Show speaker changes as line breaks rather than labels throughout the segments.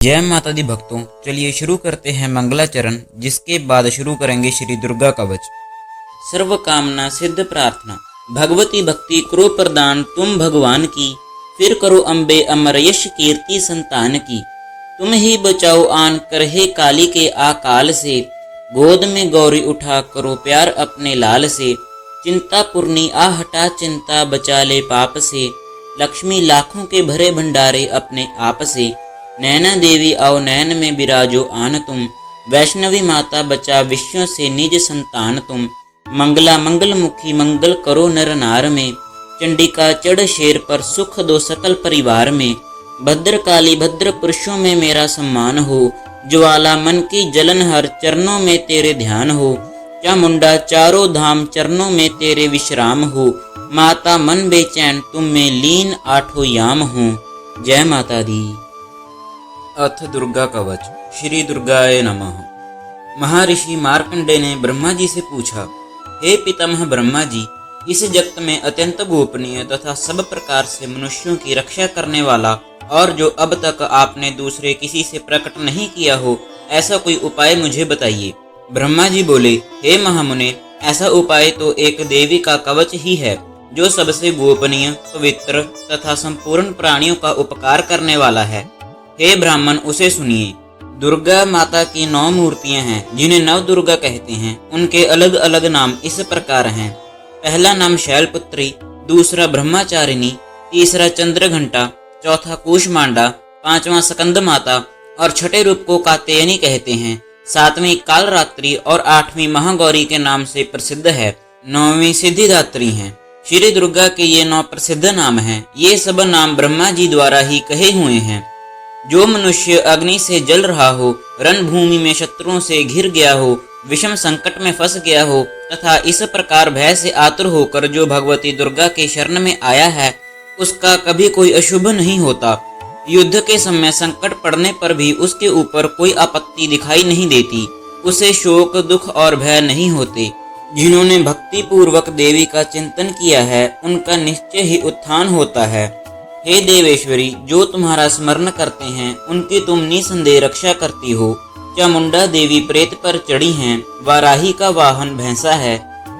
जय माता दी भक्तों, चलिए शुरू करते हैं मंगलाचरण, जिसके बाद शुरू करेंगे श्री दुर्गा कवच। सर्व कामना सिद्ध प्रार्थना, भगवती भक्ति करो प्रदान तुम भगवान की, फिर करो अम्बे अमर यश कीर्ति संतान की। तुम ही बचाओ आन करहे काली के आकाल से, गोद में गौरी उठा करो प्यार अपने लाल से। चिंता पूर्णी आ हटा चिंता बचा ले पाप से, लक्ष्मी लाखों के भरे भंडारे अपने आप से। नैना देवी आओ नैन में बिराजो आन तुम, वैष्णवी माता बचा विश्व से निज संतान तुम। मंगला मंगल मुखी मंगल करो नर नार में, चंडिका चढ़ शेर पर सुख दो सकल परिवार में। भद्रकाली भद्र पुरुषों में मेरा सम्मान हो, ज्वाला मन की जलन हर चरणों में तेरे ध्यान हो। चामुंडा चारों धाम चरणों में तेरे विश्राम हो, माता मन बेचैन तुम में लीन आठों याम हो। जय माता दी। अथ दुर्गा कवच। श्री दुर्गाय नमः। महर्षि मार्कंडेय ने ब्रह्मा जी से पूछा, हे पितामह ब्रह्मा जी, इस जगत में अत्यंत गोपनीय तथा सब प्रकार से मनुष्यों की रक्षा करने वाला और जो अब तक आपने दूसरे किसी से प्रकट नहीं किया हो, ऐसा कोई उपाय मुझे बताइए। ब्रह्मा जी बोले, हे महामुने, ऐसा उपाय तो एक देवी का कवच ही है, जो सबसे गोपनीय, पवित्र तथा संपूर्ण प्राणियों का उपकार करने वाला है। हे ब्राह्मण, उसे सुनिए। दुर्गा माता की 9 मूर्तियां हैं, जिन्हें नव दुर्गा कहते हैं। उनके अलग अलग नाम इस प्रकार हैं। पहला नाम शैलपुत्री, दूसरा ब्रह्मचारिणी, तीसरा चंद्रघंटा, चौथा कूष्मांडा, पांचवा स्कंद माता और छठे रूप को कात्यायनी कहते हैं। 7वीं कालरात्रि और 8वीं महागौरी के नाम से प्रसिद्ध है। 9वीं सिद्धिदात्री है। श्री दुर्गा के ये 9 प्रसिद्ध नाम हैं। ये सब नाम ब्रह्मा जी द्वारा ही कहे हुए हैं। जो मनुष्य अग्नि से जल रहा हो, रणभूमि में शत्रुओं से घिर गया हो, विषम संकट में फंस गया हो तथा इस प्रकार भय से आतुर होकर जो भगवती दुर्गा के शरण में आया है, उसका कभी कोई अशुभ नहीं होता। युद्ध के समय संकट पड़ने पर भी उसके ऊपर कोई आपत्ति दिखाई नहीं देती। उसे शोक दुख और भय नहीं होते। जिन्होंने भक्ति पूर्वक देवी का चिंतन किया है, उनका निश्चय ही उत्थान होता है। हे देवेश्वरी, जो तुम्हारा स्मरण करते हैं उनकी तुम निसंदेह रक्षा करती हो। चामुंडा देवी प्रेत पर चढ़ी हैं, वाराही का वाहन भैंसा है,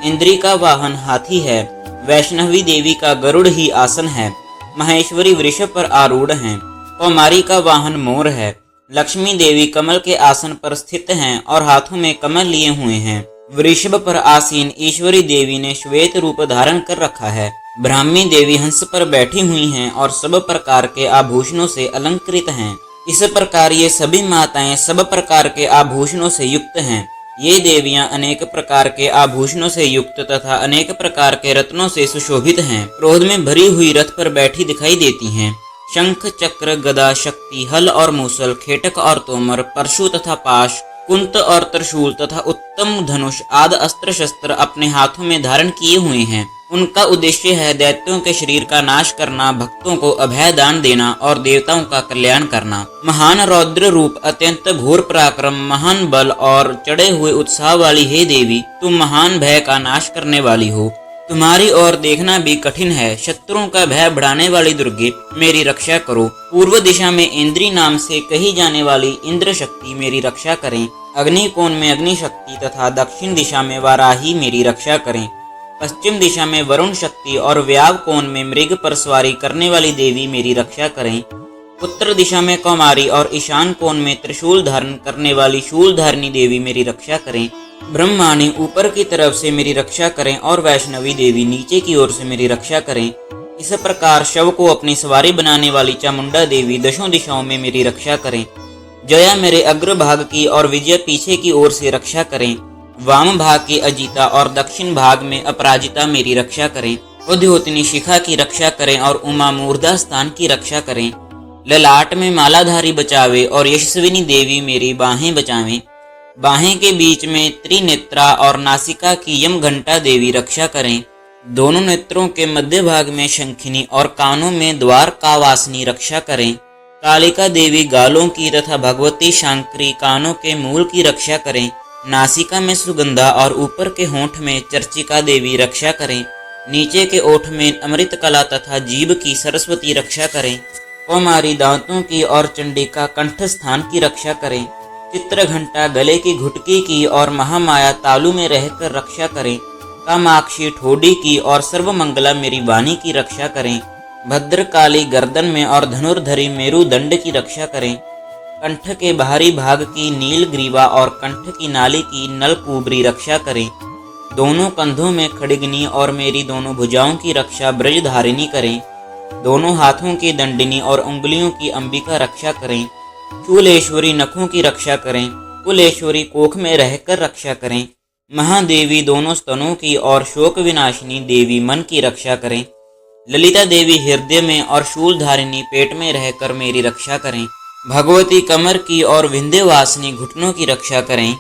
इंद्री का वाहन हाथी है, वैष्णवी देवी का गरुड़ ही आसन है, महेश्वरी वृषभ पर आरूढ़ हैं, कौमारी का वाहन मोर है, लक्ष्मी देवी कमल के आसन पर स्थित हैं और हाथों में कमल लिए हुए हैं। वृषभ पर आसीन ईश्वरी देवी ने श्वेत रूप धारण कर रखा है। ब्राह्मी देवी हंस पर बैठी हुई हैं और सब प्रकार के आभूषणों से अलंकृत हैं। इस प्रकार ये सभी माताएं सब प्रकार के आभूषणों से युक्त हैं। ये देवियां अनेक प्रकार के आभूषणों से युक्त तथा अनेक प्रकार के रत्नों से सुशोभित हैं। क्रोध में भरी हुई रथ पर बैठी दिखाई देती हैं। शंख चक्र गदा शक्ति हल और मूसल, खेटक और तोमर, परशु तथा पाश, कुंत और त्रिशूल तथा उत्तम धनुष आदि अस्त्र शस्त्र अपने हाथों में धारण किए हुए हैं। उनका उद्देश्य है दैत्यों के शरीर का नाश करना, भक्तों को अभय दान देना और देवताओं का कल्याण करना। महान रौद्र रूप, अत्यंत घोर पराक्रम, महान बल और चढ़े हुए उत्साह वाली हे देवी, तुम महान भय का नाश करने वाली हो। तुम्हारी ओर देखना भी कठिन है। शत्रुओं का भय बढ़ाने वाली दुर्गे, मेरी रक्षा करो। पूर्व दिशा में इंद्री नाम से कही जाने वाली इंद्र शक्ति मेरी रक्षा करें। अग्नि कोण में अग्नि शक्ति तथा दक्षिण दिशा में वाराही मेरी रक्षा करें। पश्चिम दिशा में वरुण शक्ति और व्याव कोण में मृग पर सवारी करने वाली देवी मेरी रक्षा करें। उत्तर दिशा में कौमारी और ईशान कोण में त्रिशूल धारण करने वाली शूलधारिणी देवी मेरी रक्षा करें। ब्रह्माणी ऊपर की तरफ से मेरी रक्षा करें और वैष्णवी देवी नीचे की ओर से मेरी रक्षा करें। इस प्रकार शव को अपनी सवारी बनाने वाली चामुंडा देवी दशों दिशाओं में मेरी रक्षा करें। जया मेरे अग्र भाग की और विजय पीछे की ओर से रक्षा करें। वाम भाग की अजीता और दक्षिण भाग में अपराजिता मेरी रक्षा करें। उद्योतनी शिखा की रक्षा करें और उमा मूर्धा स्थान की रक्षा करें। ललाट में मालाधारी बचावे और यशस्विनी देवी मेरी बाहें बचावें। बाहें के बीच में त्रिनेत्रा और नासिका की यम घंटा देवी रक्षा करें। दोनों नेत्रों के मध्य भाग में शंखिनी और कानों में द्वार का वासनी रक्षा करें। कालिका देवी गालों की तथा भगवती शांकरी कानों के मूल की रक्षा करें। नासिका में सुगंधा और ऊपर के होंठ में चर्चिका देवी रक्षा करें। नीचे के ओठ में अमृत कला तथा जीभ की सरस्वती रक्षा करें। कौमारी दांतों की और चंडिका कंठ स्थान की रक्षा करें। चित्र घंटा गले की घुटकी की और महामाया तालु में रहकर रक्षा करें। कामाक्षी ठोडी की और सर्वमंगला मेरी वाणी की रक्षा करें। भद्रकाली गर्दन में और धनुर्धरी मेरुदंड की रक्षा करें। कंठ के बाहरी भाग की नील ग्रीवा और कंठ की नाली की नलकुबरी रक्षा करें। दोनों कंधों में खड़िगनी और मेरी दोनों भुजाओं की रक्षा ब्रजधारिणी करें। दोनों हाथों की दंडिनी और उंगलियों की अंबिका रक्षा करें। शूलेश्वरी नखों की रक्षा करें। कुलेश्वरी कोख में रहकर रक्षा करें। महादेवी दोनों स्तनों की और शोक विनाशिनी देवी मन की रक्षा करें। ललिता देवी हृदय में और शूलधारिणी पेट में रहकर मेरी रक्षा करें। भगवती कमर की और विंध्यवासिनी घुटनों की रक्षा करें।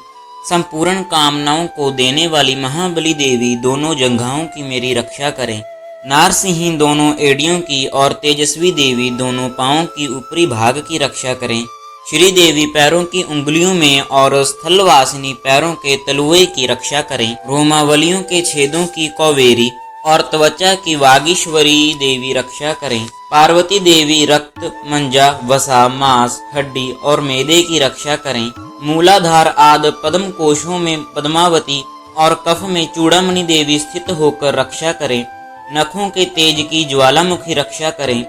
संपूर्ण कामनाओं को देने वाली महाबली देवी दोनों जंघाओं की मेरी रक्षा करें। नारसिंही दोनों एड़ियों की और तेजस्वी देवी दोनों पांवों की ऊपरी भाग की रक्षा करें। श्री देवी पैरों की उंगलियों में और स्थलवासिनी पैरों के तलुए की रक्षा करें। रोमावलियों के छेदों की कौवेरी और त्वचा की वागीश्वरी देवी रक्षा करें। पार्वती देवी रक्त, मंजा, वसा, मांस, हड्डी और मेदे की रक्षा करें। मूलाधार आदि पद्म कोशों में पद्मावती और कफ में चूड़ामणि देवी स्थित होकर रक्षा करें। नखों के तेज की ज्वालामुखी रक्षा करें।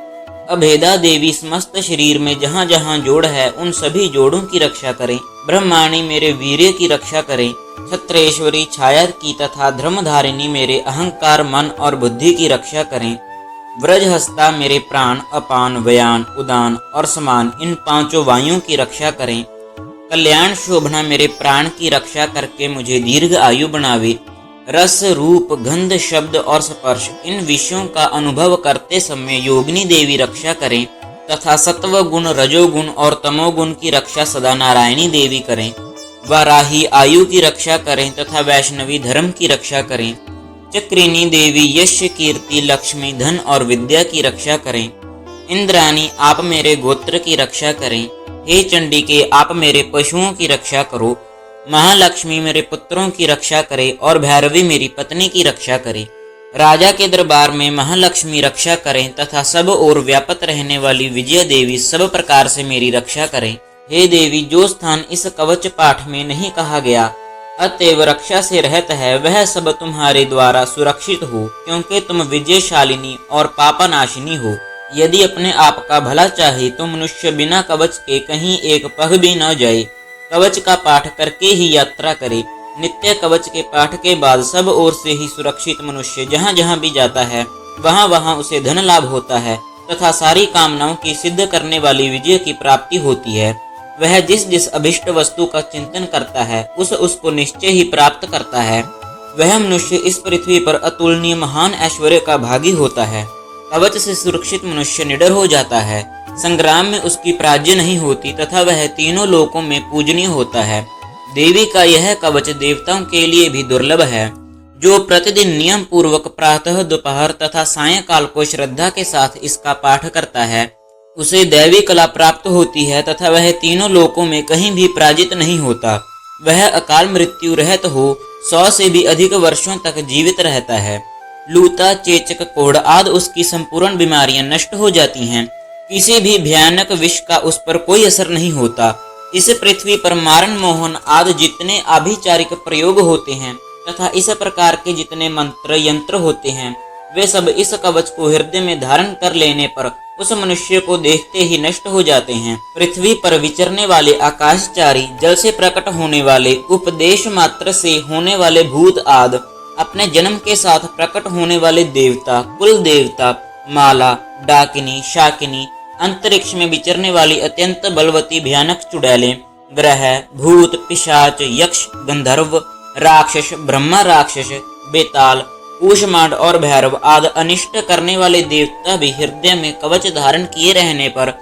अभेदा देवी समस्त शरीर में जहाँ जहाँ जोड़ है उन सभी जोड़ों की रक्षा करें। ब्रह्माणी मेरे वीर्य की रक्षा करें। छत्रेश्वरी छाया की तथा धर्मधारिणी मेरे अहंकार, मन और बुद्धि की रक्षा करें। व्रजहस्ता मेरे प्राण, अपान, व्यान, उदान और समान इन पांचों वायुओं की रक्षा करें। कल्याण शोभना मेरे प्राण की रक्षा करके मुझे दीर्घ आयु बनावे। रस, रूप, गंध, शब्द और स्पर्श इन विषयों का अनुभव करते समय योगिनी देवी रक्षा करें तथा सत्व गुण, रजोगुण और तमोगुण की रक्षा सदा नारायणी देवी करें। वाराही आयु की रक्षा करें तथा वैष्णवी धर्म की रक्षा करें। चक्रिनी देवी यश, कीर्ति, लक्ष्मी, धन और विद्या की रक्षा करें। इंद्राणी आप मेरे गोत्र की रक्षा करें। हे चंडिके आप मेरे पशुओं की रक्षा करो। महालक्ष्मी मेरे पुत्रों की रक्षा करे और भैरवी मेरी पत्नी की रक्षा करे। राजा के दरबार में महालक्ष्मी रक्षा करें तथा सब ओर व्यापत रहने वाली विजया देवी सब प्रकार से मेरी रक्षा करें। हे देवी, जो स्थान इस कवच पाठ में नहीं कहा गया अतएव रक्षा से रहता है वह सब तुम्हारे द्वारा सुरक्षित हो, क्योंकि तुम विजयशालिनी और पापनाशिनी हो। यदि अपने आप का भला चाहे तो मनुष्य बिना कवच के कहीं एक पग भी न जाए। कवच का पाठ करके ही यात्रा करे। नित्य कवच के पाठ के बाद सब ओर से ही सुरक्षित मनुष्य जहाँ जहाँ भी जाता है वहाँ वहाँ उसे धन लाभ होता है तथा सारी कामनाओं की सिद्ध करने वाली विजय की प्राप्ति होती है। वह जिस जिस अभिष्ट वस्तु का चिंतन करता है उसको निश्चय ही प्राप्त करता है। वह मनुष्य इस पृथ्वी पर अतुलनीय महान ऐश्वर्य का भागी होता है। कवच से सुरक्षित मनुष्य निडर हो जाता है। संग्राम में उसकी पराजय नहीं होती तथा वह तीनों लोकों में पूजनीय होता है। देवी का यह कवच देवताओं के लिए भी दुर्लभ है। जो प्रतिदिन नियम पूर्वक प्रातः, दोपहर तथा सायंकाल को श्रद्धा के साथ इसका पाठ करता है उसे दैवी कला प्राप्त होती है तथा वह तीनों लोकों में कहीं भी पराजित नहीं होता। वह अकाल मृत्यु रहित हो 100 से भी अधिक वर्षों तक जीवित रहता है। लूता, चेचक, कोढ़ आदि उसकी संपूर्ण बीमारियां नष्ट हो जाती हैं। किसी भी भयानक विष का उस पर कोई असर नहीं होता। इस पृथ्वी पर मारण, मोहन आदि जितने आभिचारिक प्रयोग होते हैं तथा इस प्रकार के जितने मंत्र यंत्र होते हैं वे सब इस कवच को हृदय में धारण कर लेने पर उस मनुष्य को देखते ही नष्ट हो जाते हैं। पृथ्वी पर विचरने वाले आकाशचारी, जल से प्रकट होने वाले, उपदेश मात्र से होने वाले भूत आदि, अपने जन्म के साथ प्रकट होने वाले देवता, कुल देवता, माला, डाकिनी, शाकिनी, अंतरिक्ष में विचरने वाली अत्यंत बलवती भयानक चुड़ैलें, ग्रह, भूत, पिशाच, यक्ष, गंधर्व, राक्षस, ब्रह्मा राक्षस, बेताल, कूष्मांड और भैरव आदि अनिष्ट करने वाले देवता भी हृदय में कवच धारण किए रहने पर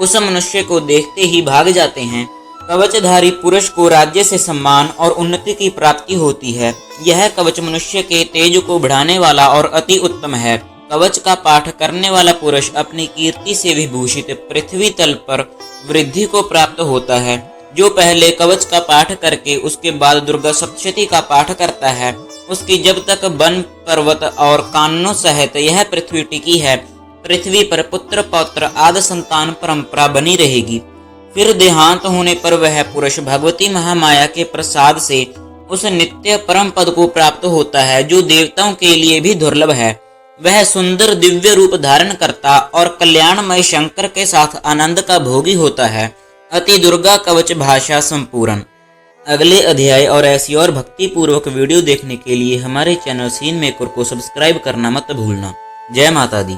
उस मनुष्य को देखते ही भाग जाते हैं। कवचधारी पुरुष को राज्य से सम्मान और उन्नति की प्राप्ति होती है। यह कवच मनुष्य के तेज को बढ़ाने वाला और अति उत्तम है। कवच का पाठ करने वाला पुरुष अपनी कीर्ति से विभूषित पृथ्वी तल पर वृद्धि को प्राप्त होता है। जो पहले कवच का पाठ करके उसके बाद दुर्गा सप्तशती का पाठ करता है उसकी जब तक वन, पर्वत और काननों सहित यह पृथ्वी टिकी है पृथ्वी पर पुत्र पौत्र आदि संतान परंपरा बनी रहेगी। फिर देहांत होने पर वह पुरुष भगवती महामाया के प्रसाद से उस नित्य परम पद को प्राप्त होता है जो देवताओं के लिए भी दुर्लभ है। वह सुंदर दिव्य रूप धारण करता और कल्याणमय शंकर के साथ आनंद का भोगी होता है। अति दुर्गा कवच भाषा संपूर्ण। अगले अध्याय और ऐसी और भक्ति पूर्वक वीडियो देखने के लिए हमारे चैनल सीन मेकर को सब्सक्राइब करना मत भूलना। जय माता दी।